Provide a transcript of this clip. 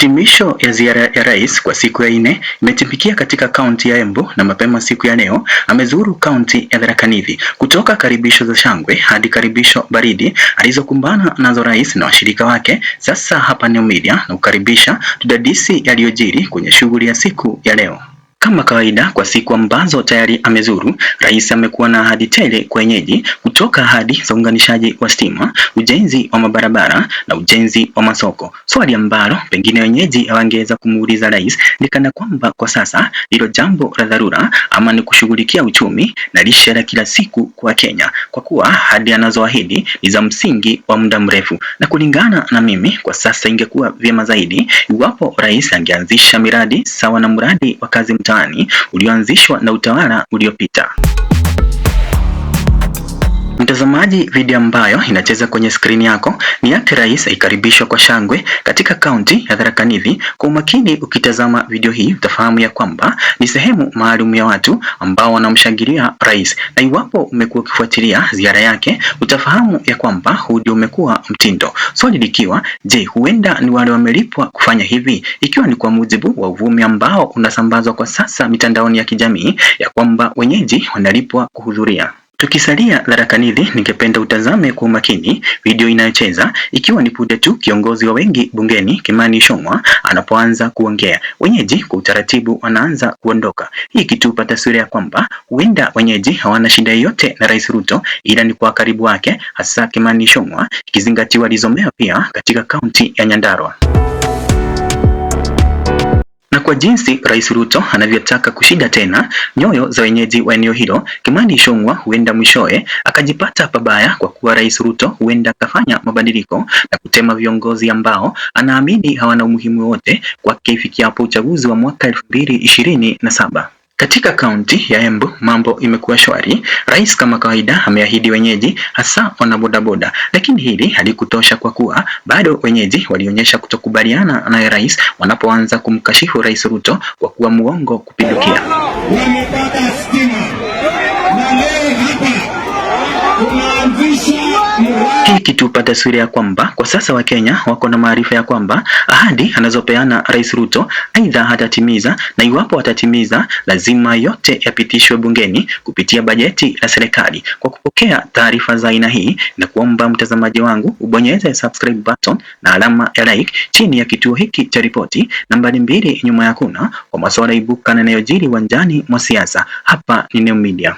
Hitimisho ya ziara ya rais kwa siku ya 4 imetimbikia katika kaunti ya Embu, na mapema siku ya leo amezuru kaunti ya Tharaka Nithi. Kutoka karibisho za shangwe hadi karibisho baridi alizokumbana nazo rais na washirika wake, sasa hapa New Media na kukaribisha tudadisi yaliyojiri kwenye shughuli ya siku ya leo. Kama kawaida kwa siku ambazo tayari amezuru, rais amekuwa na ahadi tele kwa wenyeji, kutoka ahadi za uunganishaji wa stima, ujenzi wa mabarabara na ujenzi wa masoko. Swali ambalo pengine wenyeji hawangeweza kumuuliza rais ni kana kwamba kwa sasa hilo jambo la dharura ama ni kushughulikia uchumi na lishe la kila siku kwa Kenya, kwa kuwa ahadi anazoahidi ni za msingi wa muda mrefu. Na kulingana na mimi, kwa sasa ingekuwa vyema zaidi iwapo rais angeanzisha miradi sawa na mradi wa kazi ulioanzishwa na utawala uliopita. Mtazamaji, video ambayo inacheza kwenye skrini yako ni yake rais aikaribishwa kwa shangwe katika kaunti ya Tharaka Nithi. Kwa umakini ukitazama video hii utafahamu ya kwamba ni sehemu maalum ya watu ambao wanamshangilia rais, na iwapo umekuwa ukifuatilia ziara yake utafahamu ya kwamba huu ndio umekuwa mtindo. Swali likiwa, je, huenda ni wale wamelipwa kufanya hivi, ikiwa ni kwa mujibu wa uvumi ambao unasambazwa kwa sasa mitandaoni ya kijamii ya kwamba wenyeji wanalipwa kuhudhuria. Tukisalia Tharaka Nithi, ningependa utazame kwa umakini video inayocheza, ikiwa ni punde tu kiongozi wa wengi bungeni Kimani Ichung'wah anapoanza kuongea. Wenyeji kwa utaratibu wanaanza kuondoka, hii ikitupa taswira ya kwamba huenda wenyeji hawana shida yoyote na Rais Ruto, ila ni kwa karibu wake hasa Kimani Ichung'wah, ikizingatiwa alizomea pia katika kaunti ya Nyandarua. Na kwa jinsi Rais Ruto anavyotaka kushida tena nyoyo za wenyeji wa eneo hilo, Kimani Ichung'wah huenda mwishowe akajipata pabaya, kwa kuwa Rais Ruto huenda akafanya mabadiliko na kutema viongozi ambao anaamini hawana umuhimu wote kwake ifikiapo uchaguzi wa mwaka 2027. Katika kaunti ya Embu mambo imekuwa shwari. Rais kama kawaida ameahidi wenyeji hasa wanabodaboda, lakini hili halikutosha kwa kuwa bado wenyeji walionyesha kutokubaliana naye rais wanapoanza kumkashifu Rais Ruto kwa kuwa muongo kupindukia. Wamepata stima na leo hapa tunaanzisha hii kitupa taswira ya kwamba kwa sasa Wakenya wako na maarifa ya kwamba ahadi anazopeana Rais Ruto aidha hatatimiza, na iwapo atatimiza lazima yote yapitishwe bungeni kupitia bajeti la serikali. Kwa kupokea taarifa za aina hii, na kuomba mtazamaji wangu ubonyeze subscribe button na alama ya like chini ya kituo hiki cha ripoti nambari 2 nyuma ya kuna, kwa masuala ibuka na yanayojiri uwanjani mwa siasa. Hapa ni New Media.